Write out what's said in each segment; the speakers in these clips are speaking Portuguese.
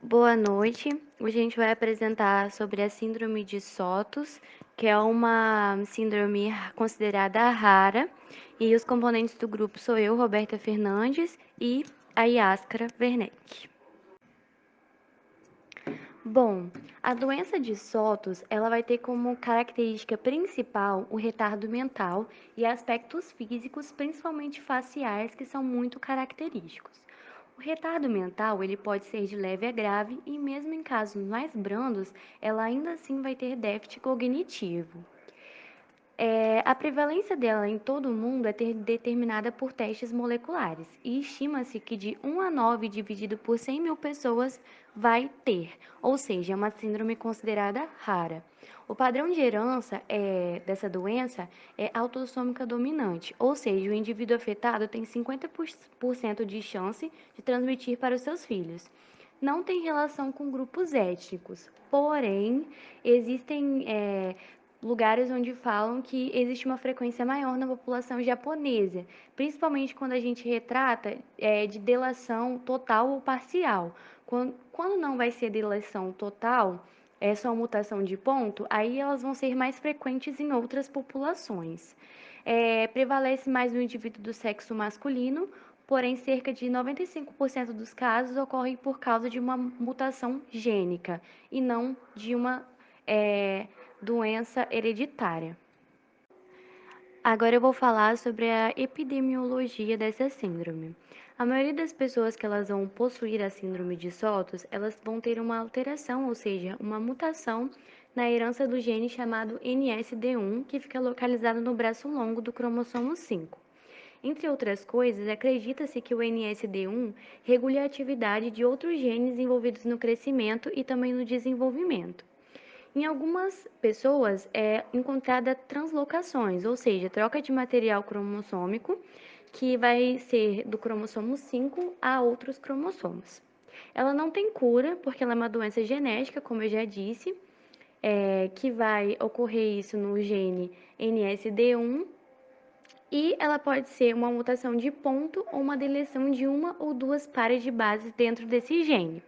Boa noite. Hoje a gente vai apresentar sobre a síndrome de Sotos, que é uma síndrome considerada rara, e os componentes do grupo sou eu, Roberta Fernandes, e a Yáscara Werneck. Bom, a doença de Sotos, ela vai ter como característica principal o retardo mental e aspectos físicos, principalmente faciais, que são muito característicos. O retardo mental, ele pode ser de leve a grave e mesmo em casos mais brandos, ela ainda assim vai ter déficit cognitivo. A prevalência dela em todo o mundo é determinada por testes moleculares e estima-se que de 1 a 9 dividido por 100 mil pessoas vai ter, ou seja, é uma síndrome considerada rara. O padrão de herança dessa doença é autossômica dominante, ou seja, o indivíduo afetado tem 50% de chance de transmitir para os seus filhos. Não tem relação com grupos étnicos, porém, existem lugares onde falam que existe uma frequência maior na população japonesa, principalmente quando a gente retrata de delação total ou parcial. Quando não vai ser delação total, é só mutação de ponto, aí elas vão ser mais frequentes em outras populações. Prevalece mais no indivíduo do sexo masculino, porém cerca de 95% dos casos ocorrem por causa de uma mutação gênica e não de uma é, doença hereditária. Agora eu vou falar sobre a epidemiologia dessa síndrome. A maioria das pessoas que elas vão possuir a síndrome de Sotos, elas vão ter uma alteração, ou seja, uma mutação na herança do gene chamado NSD1, que fica localizado no braço longo do cromossomo 5. Entre outras coisas, acredita-se que o NSD1 regule a atividade de outros genes envolvidos no crescimento e também no desenvolvimento. Em algumas pessoas é encontrada translocações, ou seja, troca de material cromossômico, que vai ser do cromossomo 5 a outros cromossomos. Ela não tem cura, porque ela é uma doença genética, como eu já disse, que vai ocorrer isso no gene NSD1, e ela pode ser uma mutação de ponto ou uma deleção de uma ou duas pares de bases dentro desse gene.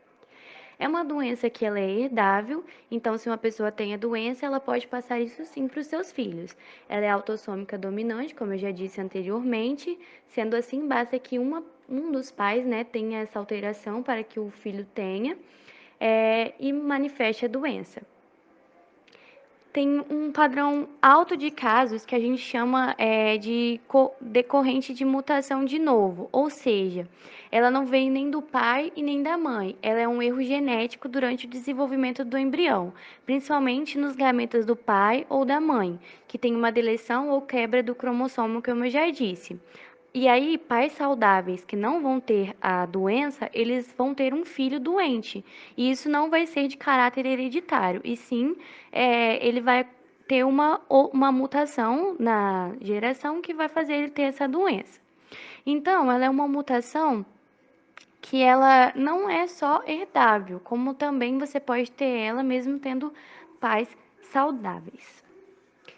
É uma doença que ela é herdável, então se uma pessoa tem a doença, ela pode passar isso sim para os seus filhos. Ela é autossômica dominante, como eu já disse anteriormente, sendo assim, basta que um dos pais, né, tenha essa alteração para que o filho tenha e manifeste a doença. Tem um padrão alto de casos que a gente chama de decorrente de mutação de novo, ou seja, ela não vem nem do pai e nem da mãe, ela é um erro genético durante o desenvolvimento do embrião, principalmente nos gametas do pai ou da mãe, que tem uma deleção ou quebra do cromossomo, como eu já disse. E aí, pais saudáveis que não vão ter a doença, eles vão ter um filho doente. E isso não vai ser de caráter hereditário, e sim, ele vai ter uma mutação na geração que vai fazer ele ter essa doença. Então, ela é uma mutação que ela não é só herdável, como também você pode ter ela mesmo tendo pais saudáveis.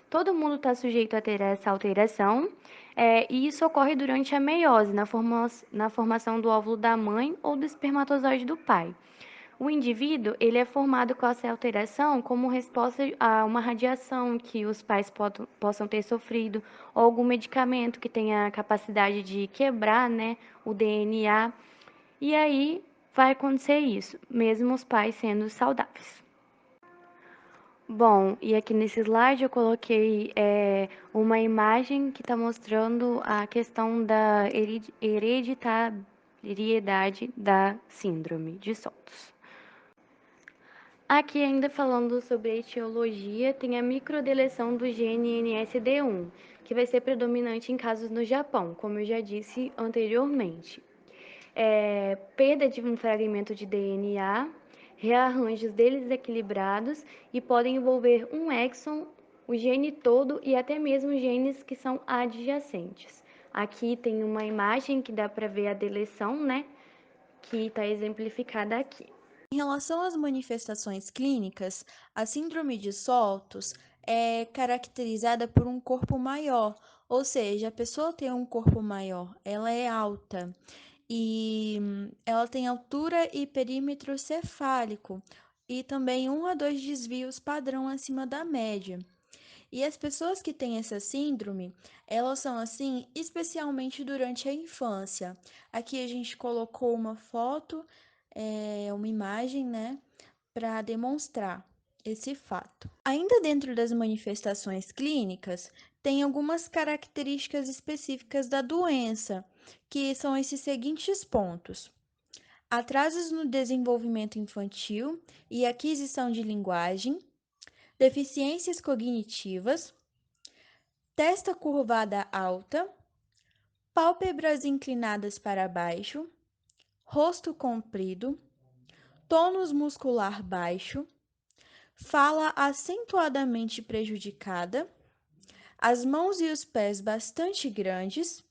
Todo mundo está sujeito a ter essa alteração, e isso ocorre durante a meiose, na formação do óvulo da mãe ou do espermatozoide do pai. O indivíduo, ele é formado com essa alteração como resposta a uma radiação que os pais possam ter sofrido, ou algum medicamento que tenha a capacidade de quebrar, né, o DNA. E aí vai acontecer isso, mesmo os pais sendo saudáveis. Bom, e aqui nesse slide eu coloquei uma imagem que está mostrando a questão da hereditariedade da síndrome de Sotos. Aqui ainda falando sobre a etiologia, tem a microdeleção do gene NSD1, que vai ser predominante em casos no Japão, como eu já disse anteriormente. Perda de um fragmento de DNA, rearranjos desequilibrados e podem envolver um exon, o gene todo e até mesmo genes que são adjacentes. Aqui tem uma imagem que dá para ver a deleção, né? Que está exemplificada aqui. Em relação às manifestações clínicas, a síndrome de Sotos é caracterizada por um corpo maior, ou seja, a pessoa tem um corpo maior, ela é alta e ela tem altura e perímetro cefálico e também 1 a 2 desvios padrão acima da média. E as pessoas que têm essa síndrome, elas são assim, especialmente durante a infância. Aqui a gente colocou uma foto, uma imagem, né, para demonstrar esse fato. Ainda dentro das manifestações clínicas, tem algumas características específicas da doença, que são esses seguintes pontos: atrasos no desenvolvimento infantil e aquisição de linguagem, deficiências cognitivas, testa curvada alta, pálpebras inclinadas para baixo, rosto comprido, tônus muscular baixo, fala acentuadamente prejudicada, as mãos e os pés bastante grandes,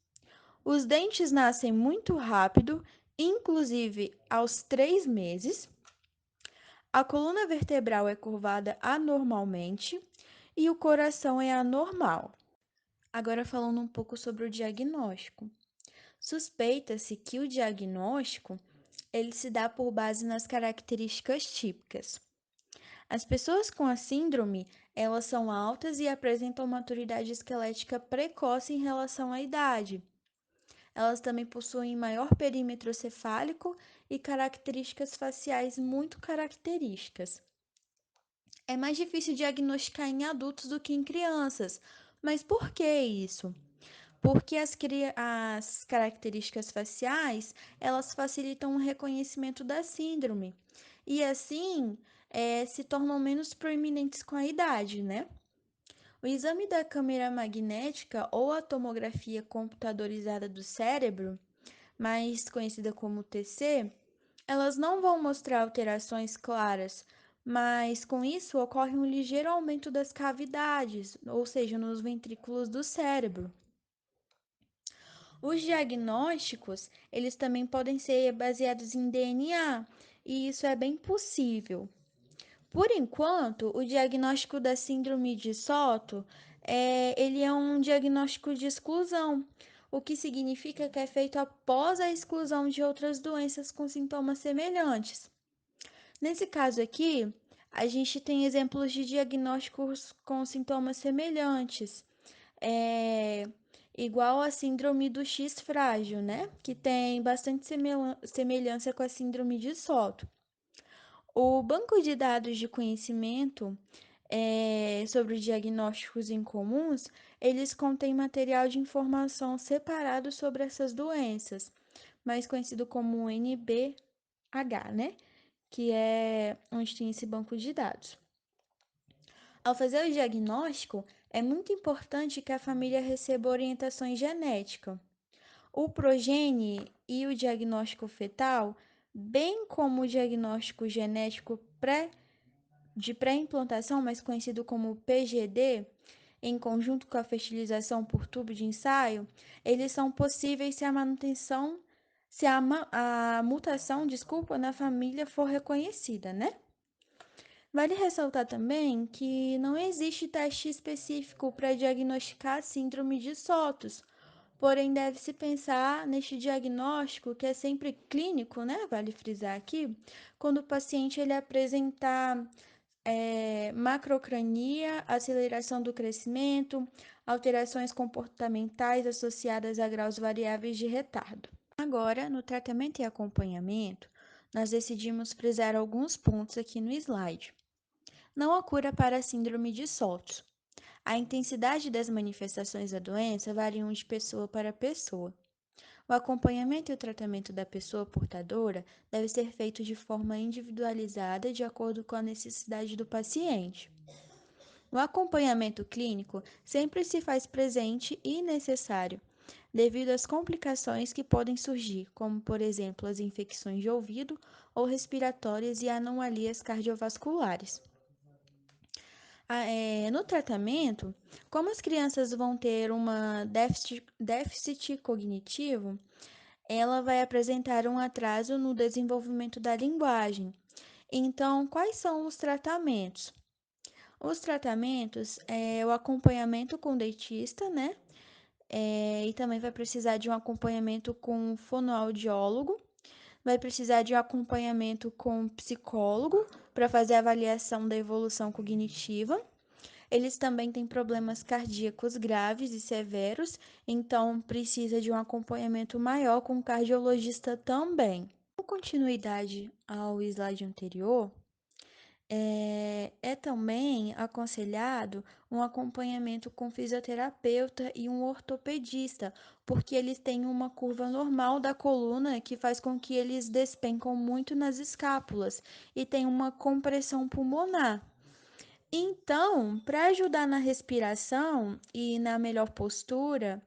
os dentes nascem muito rápido, inclusive aos 3 meses, a coluna vertebral é curvada anormalmente e o coração é anormal. Agora falando um pouco sobre o diagnóstico. Suspeita-se que o diagnóstico ele se dá por base nas características típicas. As pessoas com a síndrome, elas são altas e apresentam maturidade esquelética precoce em relação à idade. Elas também possuem maior perímetro cefálico e características faciais muito características. É mais difícil diagnosticar em adultos do que em crianças. Mas por que isso? Porque as características faciais, elas facilitam o reconhecimento da síndrome. E assim, se tornam menos proeminentes com a idade, né? O exame da câmera magnética ou a tomografia computadorizada do cérebro, mais conhecida como TC, elas não vão mostrar alterações claras, mas com isso ocorre um ligeiro aumento das cavidades, ou seja, nos ventrículos do cérebro. Os diagnósticos, eles também podem ser baseados em DNA, e isso é bem possível. Por enquanto, o diagnóstico da síndrome de Soto ele é um diagnóstico de exclusão, o que significa que é feito após a exclusão de outras doenças com sintomas semelhantes. Nesse caso aqui, a gente tem exemplos de diagnósticos com sintomas semelhantes, é, igual a síndrome do X frágil, né? Que tem bastante semelhança com a síndrome de Soto. O banco de dados de conhecimento sobre diagnósticos incomuns, eles contêm material de informação separado sobre essas doenças, mais conhecido como NBH, né? Que é onde tem esse banco de dados. Ao fazer o diagnóstico, é muito importante que a família receba orientações genéticas. O progene e o diagnóstico fetal, bem como o diagnóstico genético de pré-implantação, mais conhecido como PGD, em conjunto com a fertilização por tubo de ensaio, eles são possíveis se a manutenção, se a mutação, desculpa, na família for reconhecida, né? Vale ressaltar também que não existe teste específico para diagnosticar a síndrome de Sotos, porém deve-se pensar neste diagnóstico que é sempre clínico, né? Vale frisar aqui, quando o paciente ele apresentar macrocrania, aceleração do crescimento, alterações comportamentais associadas a graus variáveis de retardo. Agora, no tratamento e acompanhamento, nós decidimos frisar alguns pontos aqui no slide. Não há cura para a síndrome de Solts. A intensidade das manifestações da doença variam de pessoa para pessoa. O acompanhamento e o tratamento da pessoa portadora deve ser feito de forma individualizada de acordo com a necessidade do paciente. O acompanhamento clínico sempre se faz presente e necessário, devido às complicações que podem surgir, como, por exemplo, as infecções de ouvido ou respiratórias e anomalias cardiovasculares. No tratamento, como as crianças vão ter uma déficit cognitivo, ela vai apresentar um atraso no desenvolvimento da linguagem. Então, quais são os tratamentos? Os tratamentos é o acompanhamento com dentista, né? e também vai precisar de um acompanhamento com um fonoaudiólogo, vai precisar de um acompanhamento com um psicólogo para fazer a avaliação da evolução cognitiva. Eles também têm problemas cardíacos graves e severos, então precisa de um acompanhamento maior com o cardiologista também. Com continuidade ao slide anterior, é também aconselhado um acompanhamento com fisioterapeuta e um ortopedista, porque eles têm uma curva normal da coluna que faz com que eles despencam muito nas escápulas e tem uma compressão pulmonar. Então, para ajudar na respiração e na melhor postura,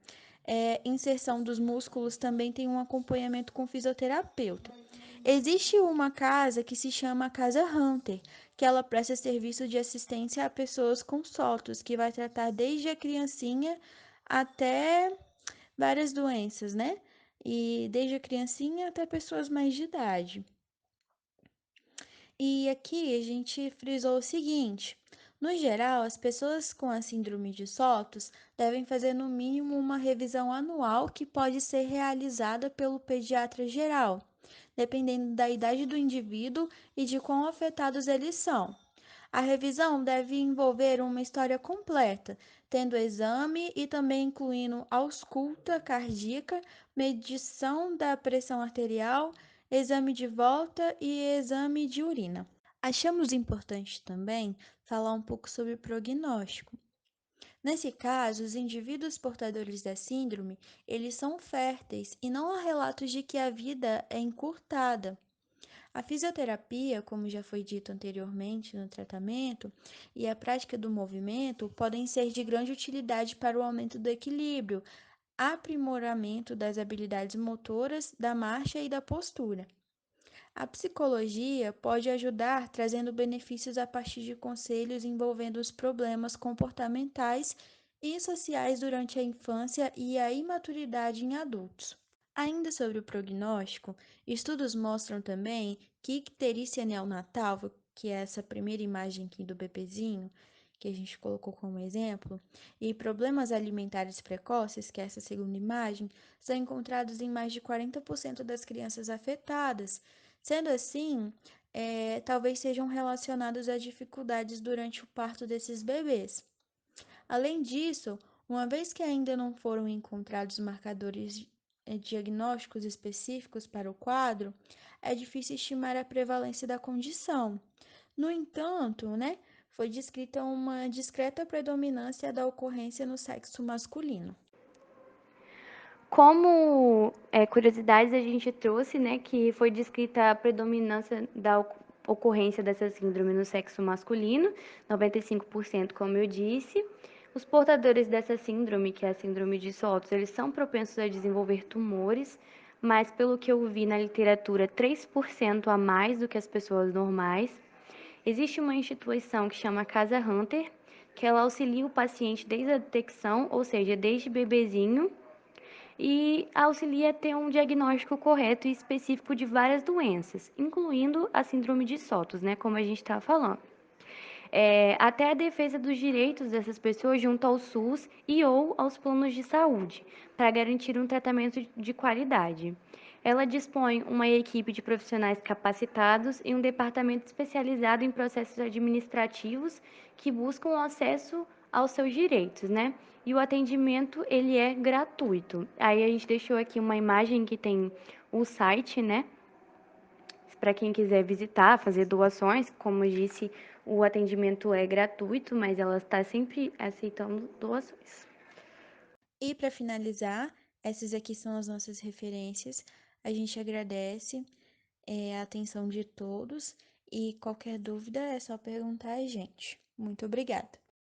inserção dos músculos também tem um acompanhamento com fisioterapeuta. Existe uma casa que se chama Casa Hunter, que ela presta serviço de assistência a pessoas com SOTUS, que vai tratar desde a criancinha até várias doenças, né? E desde a criancinha até pessoas mais de idade. E aqui a gente frisou o seguinte: no geral, as pessoas com a síndrome de SOTUS devem fazer no mínimo uma revisão anual que pode ser realizada pelo pediatra geral, dependendo da idade do indivíduo e de quão afetados eles são. A revisão deve envolver uma história completa, tendo exame e também incluindo ausculta cardíaca, medição da pressão arterial, exame de volta e exame de urina. Achamos importante também falar um pouco sobre o prognóstico. Nesse caso, os indivíduos portadores da síndrome, eles são férteis e não há relatos de que a vida é encurtada. A fisioterapia, como já foi dito anteriormente no tratamento, e a prática do movimento podem ser de grande utilidade para o aumento do equilíbrio, aprimoramento das habilidades motoras, da marcha e da postura. A psicologia pode ajudar trazendo benefícios a partir de conselhos envolvendo os problemas comportamentais e sociais durante a infância e a imaturidade em adultos. Ainda sobre o prognóstico, estudos mostram também que icterícia neonatal, que é essa primeira imagem aqui do bebezinho, que a gente colocou como exemplo, e problemas alimentares precoces, que é essa segunda imagem, são encontrados em mais de 40% das crianças afetadas. Sendo assim, talvez sejam relacionados a dificuldades durante o parto desses bebês. Além disso, uma vez que ainda não foram encontrados marcadores diagnósticos específicos para o quadro, é difícil estimar a prevalência da condição. No entanto, né, foi descrita uma discreta predominância da ocorrência no sexo masculino. Como curiosidades, a gente trouxe, né, que foi descrita a predominância da ocorrência dessa síndrome no sexo masculino, 95%, como eu disse. Os portadores dessa síndrome, que é a síndrome de Sotos, eles são propensos a desenvolver tumores, mas pelo que eu vi na literatura, 3% a mais do que as pessoas normais. Existe uma instituição que chama Casa Hunter, que ela auxilia o paciente desde a detecção, ou seja, desde bebezinho, e auxilia a ter um diagnóstico correto e específico de várias doenças, incluindo a síndrome de Sotos, né, como a gente estava falando. Até a defesa dos direitos dessas pessoas junto ao SUS e ou aos planos de saúde, para garantir um tratamento de qualidade. Ela dispõe uma equipe de profissionais capacitados e um departamento especializado em processos administrativos que buscam o acesso aos seus direitos, né? E o atendimento, ele é gratuito. Aí a gente deixou aqui uma imagem que tem o site, né? Para quem quiser visitar, fazer doações, como eu disse, o atendimento é gratuito, mas ela está sempre aceitando doações. E para finalizar, essas aqui são as nossas referências. A gente agradece a atenção de todos e qualquer dúvida é só perguntar a gente. Muito obrigada.